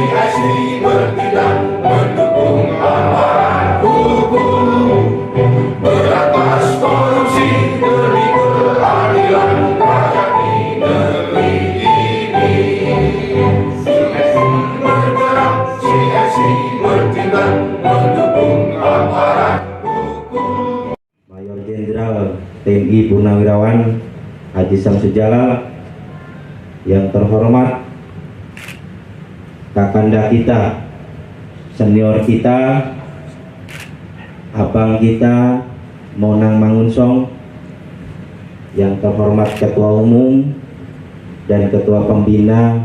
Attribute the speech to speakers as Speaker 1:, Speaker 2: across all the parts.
Speaker 1: CSI bertindak mendukung amaran hukum, berantas korupsi demi keadilan rakyat di negeri ini. CSI bergerak, CSI bertindak mendukung amaran hukum.
Speaker 2: Mayor Jenderal TNI Purnawirawan Haji Samsudin Jalal, yang terhormat kakanda kita, senior kita, abang kita, Monang Mangunsong, yang terhormat Ketua Umum dan Ketua Pembina,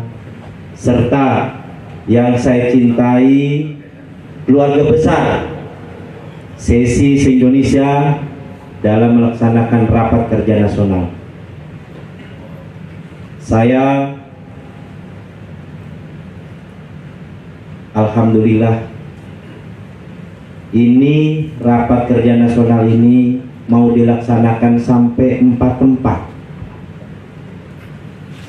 Speaker 2: serta yang saya cintai keluarga besar CSI se-Indonesia dalam melaksanakan rapat kerja nasional. Saya alhamdulillah, ini rapat kerja nasional ini mau dilaksanakan sampai 4 tempat.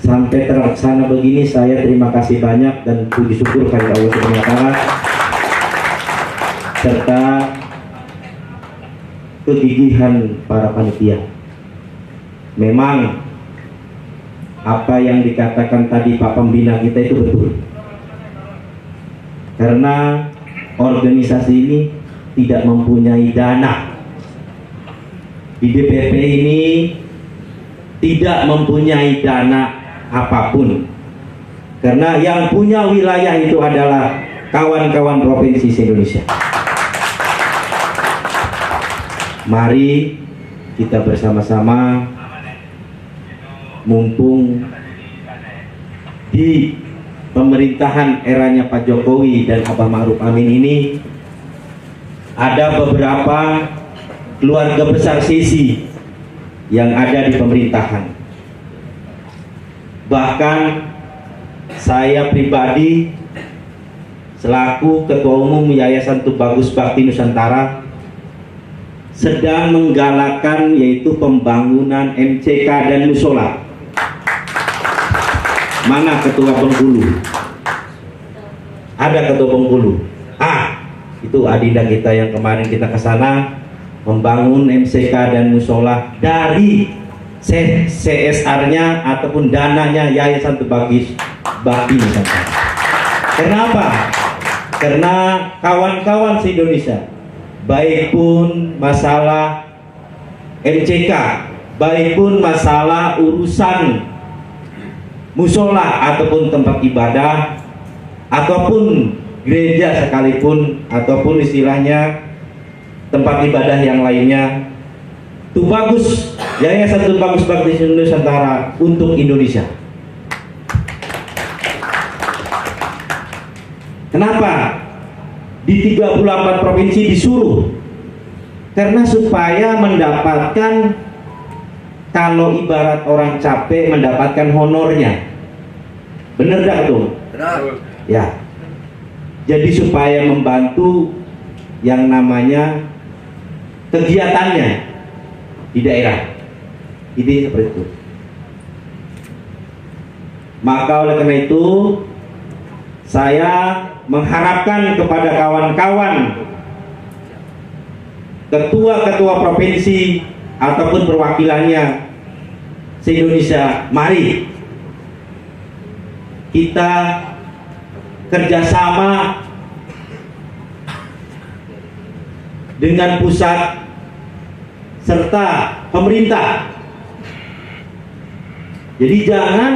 Speaker 2: Sampai terlaksana begini, saya terima kasih banyak dan puji syukur kepada Allah Subhanahu wa Ta'ala serta kegigihan para panitia. Memang apa yang dikatakan tadi Pak Pembina kita itu betul, karena organisasi ini tidak mempunyai dana. Di DPP ini tidak mempunyai dana apapun, karena yang punya wilayah itu adalah kawan-kawan provinsi se-Indonesia. Mari kita bersama-sama, mumpung di pemerintahan eranya Pak Jokowi dan Abah Ma'ruf Amin ini ada beberapa keluarga besar CSI yang ada di pemerintahan. Bahkan saya pribadi selaku Ketua Umum Yayasan Tubagus Bakti Nusantara sedang menggalakkan yaitu pembangunan MCK dan musola. Mana Ketua Bengkulu? Ada Ketua Bengkulu. Itu adinda kita yang kemarin kita ke sana membangun MCK dan musola dari CSR-nya ataupun dananya Yayasan Tubagus Bakti Nusantara. Kenapa? Karena kawan-kawan se-Indonesia, baik pun masalah MCK, baik pun masalah urusan musola ataupun tempat ibadah ataupun gereja sekalipun ataupun istilahnya tempat ibadah yang lainnya, Tubagus, Yayasan Tubagus Bakti Nusantara untuk Indonesia. Kenapa? Di 34 provinsi disuruh, karena supaya mendapatkan, kalau ibarat orang capek mendapatkan honornya. Bener gak tuh? Benar. Ya. Jadi supaya membantu yang namanya kegiatannya di daerah. Ide seperti itu. Maka oleh karena itu saya mengharapkan kepada kawan-kawan ketua-ketua provinsi ataupun perwakilannya se-Indonesia, mari kita kerjasama dengan pusat serta pemerintah. Jadi jangan,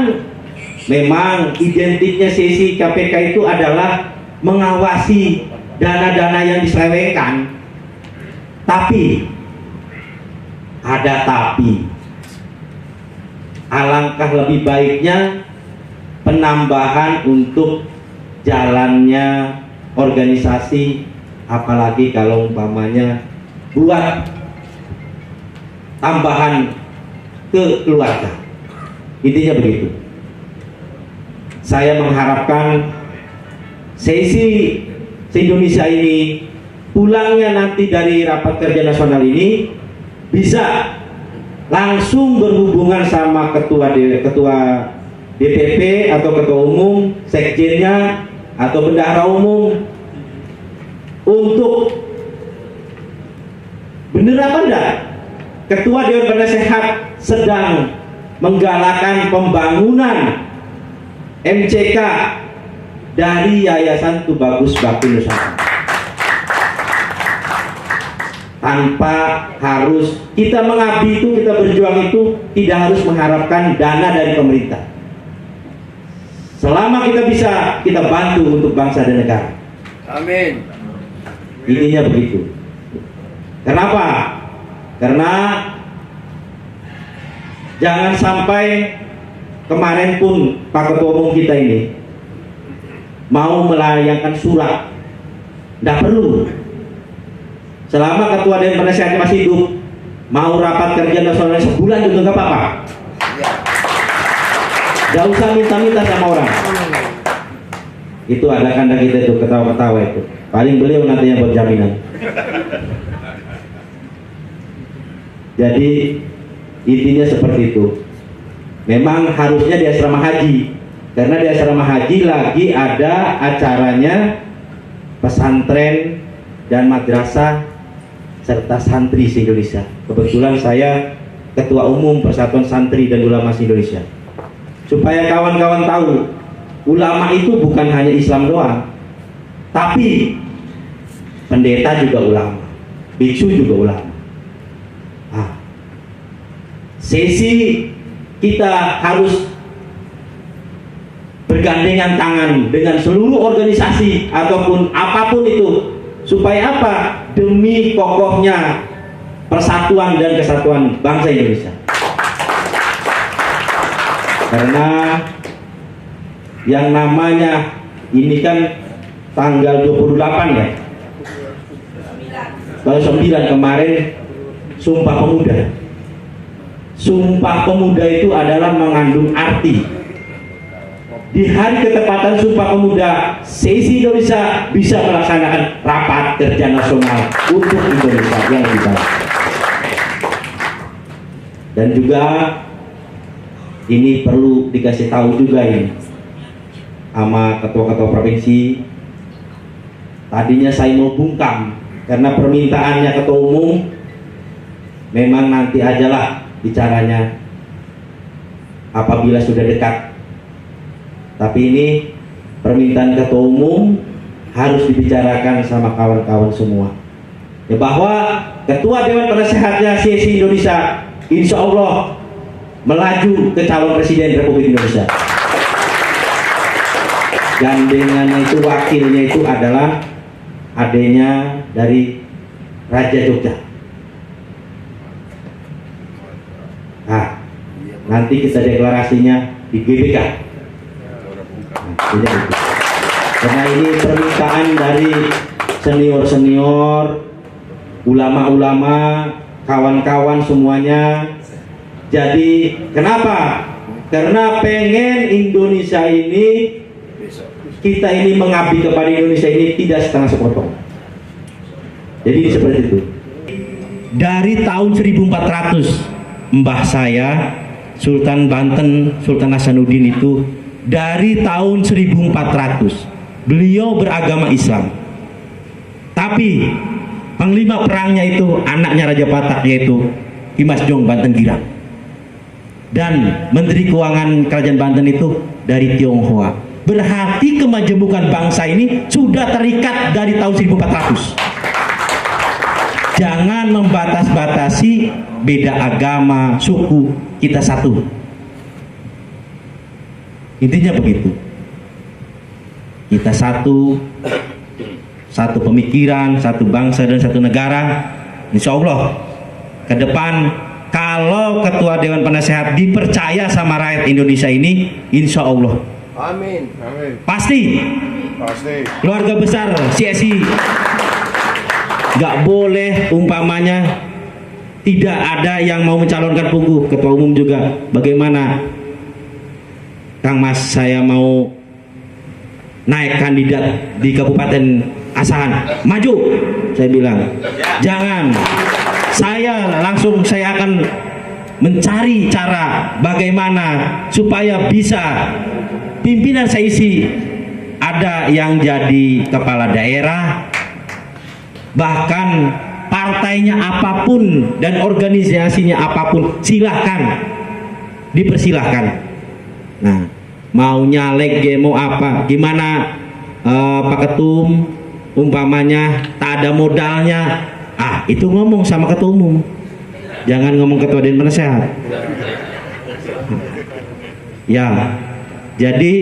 Speaker 2: memang identiknya sesi KPK itu adalah mengawasi dana-dana yang diselewengkan, tapi ada tapi. Alangkah lebih baiknya penambahan untuk jalannya organisasi, apalagi kalau umpamanya buat tambahan ke keluarga. Intinya begitu. Saya mengharapkan sesi se-Indonesia ini pulangnya nanti dari rapat kerja nasional ini bisa langsung berhubungan sama ketua DPP atau ketua umum, sekjennya atau bendahara umum untuk bener apa enggak Ketua Dewan Penasehat sedang menggalakkan pembangunan MCK dari Yayasan Tubagus Bakti Nusantara, tanpa harus kita mengabdi itu, kita berjuang itu tidak harus mengharapkan dana dari pemerintah. Selama kita bisa, kita bantu untuk bangsa dan negara.
Speaker 3: Amin.
Speaker 2: Ininya begitu. Kenapa? Karena jangan sampai kemarin pun Pak Ketua Umum kita ini mau melayangkan surat, tidak perlu. Selama Ketua Dewan Penasehat masih hidup, mau rapat kerja nasional sebulan juga nggak apa-apa. Gak usah minta-minta sama orang. Itu ada kanda kita itu, ketawa-ketawa itu. Paling beliau nanti yang buat jaminan. Jadi intinya seperti itu. Memang harusnya di asrama haji, karena di asrama haji lagi ada acaranya pesantren dan madrasah serta santri se-Indonesia. Kebetulan saya Ketua Umum Persatuan Santri dan Ulama se-Indonesia. Supaya kawan-kawan tahu, ulama itu bukan hanya Islam doang, tapi pendeta juga ulama, biksu juga ulama. Sesi kita harus bergandengan tangan dengan seluruh organisasi ataupun apapun itu, supaya apa? Demi kokohnya persatuan dan kesatuan bangsa Indonesia. Karena yang namanya ini kan tanggal 28 ya, tanggal 9 kemarin Sumpah Pemuda. Sumpah Pemuda itu adalah mengandung arti. Di hari ketepatan Sumpah Pemuda, sesi Indonesia bisa melaksanakan rapat kerja nasional untuk Indonesia yang lebih baik. Dan juga ini perlu dikasih tahu juga ini sama ketua-ketua provinsi. Tadinya saya mau bungkam karena permintaannya ketua umum, memang nanti ajalah bicaranya apabila sudah dekat. Tapi ini permintaan ketua umum harus dibicarakan sama kawan-kawan semua. Ya, bahwa Ketua Dewan Penasehatnya sesi Indonesia insya Allah melaju ke calon presiden Republik Indonesia. Gandengannya itu, wakilnya itu adalah adanya dari Raja Jogja. Nah, nanti kita deklarasinya di GBK. Karena ini permintaan dari senior-senior, ulama-ulama, kawan-kawan semuanya. Jadi kenapa? Karena pengen Indonesia ini, kita ini mengabdi kepada Indonesia ini tidak setengah sepotong. Jadi seperti itu. Dari tahun 1400 mbah saya Sultan Banten, Sultan Hasanuddin itu dari tahun 1400 beliau beragama Islam. Tapi panglima perangnya itu anaknya Raja Batak, yaitu Dimas Jong Banten Girang. Dan Menteri Keuangan Kerajaan Banten itu dari Tionghoa. Berarti kemajemukan bangsa ini sudah terikat dari tahun 1400. Jangan membatas-batasi beda agama, suku, kita satu. Intinya begitu. Kita satu, satu pemikiran, satu bangsa dan satu negara. Insya Allah ke depan kalau Ketua Dewan Penasehat dipercaya sama rakyat Indonesia ini, insya Allah.
Speaker 3: Amin. Amin.
Speaker 2: Pasti.
Speaker 3: Pasti.
Speaker 2: Keluarga besar CSI nggak boleh umpamanya tidak ada yang mau mencalonkan Pugu, Ketua Umum juga. Bagaimana, Kang Mas, saya mau naik kandidat di Kabupaten Asahan, maju. Saya bilang, jangan. Saya akan mencari cara bagaimana supaya bisa pimpinan CSI ada ada yang jadi kepala daerah, bahkan partainya apapun dan organisasinya apapun, silahkan, dipersilahkan. Nah, mau nyalek, mau apa, gimana Pak Ketum, umpamanya tak ada modalnya, itu ngomong sama ketua umum, jangan ngomong ketua dewan penasehat. Ya, jadi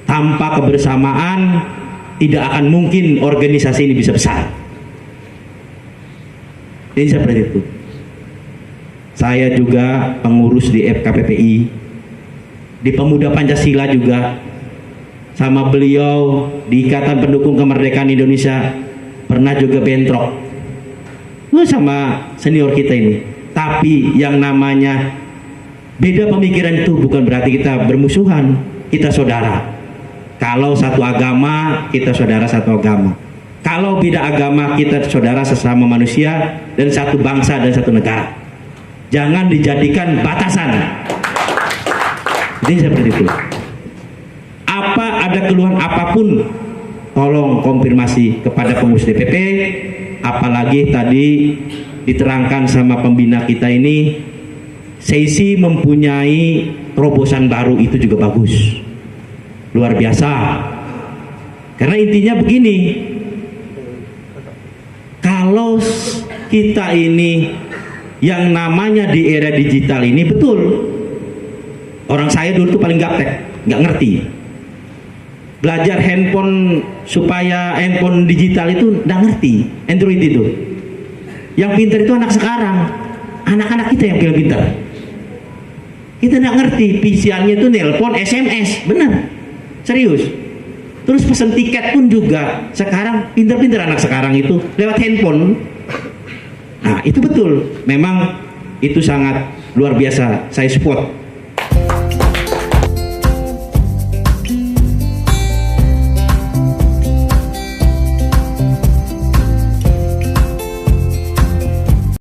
Speaker 2: tanpa kebersamaan tidak akan mungkin organisasi ini bisa besar. Ini seperti itu. Saya juga pengurus di FKPPI, di Pemuda Pancasila juga, sama beliau di Ikatan Pendukung Kemerdekaan Indonesia pernah juga bentrok sama senior kita ini. Tapi yang namanya beda pemikiran itu bukan berarti kita bermusuhan, kita saudara. Kalau satu agama, kita saudara satu agama. Kalau beda agama, kita saudara sesama manusia dan satu bangsa dan satu negara. Jangan dijadikan batasan. Jadi seperti itu. Apa ada keluhan apapun, tolong konfirmasi kepada pengurus DPP. Apalagi tadi diterangkan sama pembina kita ini, Seisi mempunyai terobosan baru, itu juga bagus, luar biasa. Karena intinya begini, kalau kita ini yang namanya di era digital ini, betul, orang saya dulu tuh paling gaptek, nggak ngerti. Belajar handphone supaya handphone digital itu nggak ngerti, Android itu. Yang pintar itu anak sekarang, anak-anak kita yang pintar. Kita nggak ngerti, pisiannya itu nelpon, SMS, benar, serius. Terus pesan tiket pun juga sekarang pintar-pintar anak sekarang itu lewat handphone. Nah, itu betul, memang itu sangat luar biasa, saya support.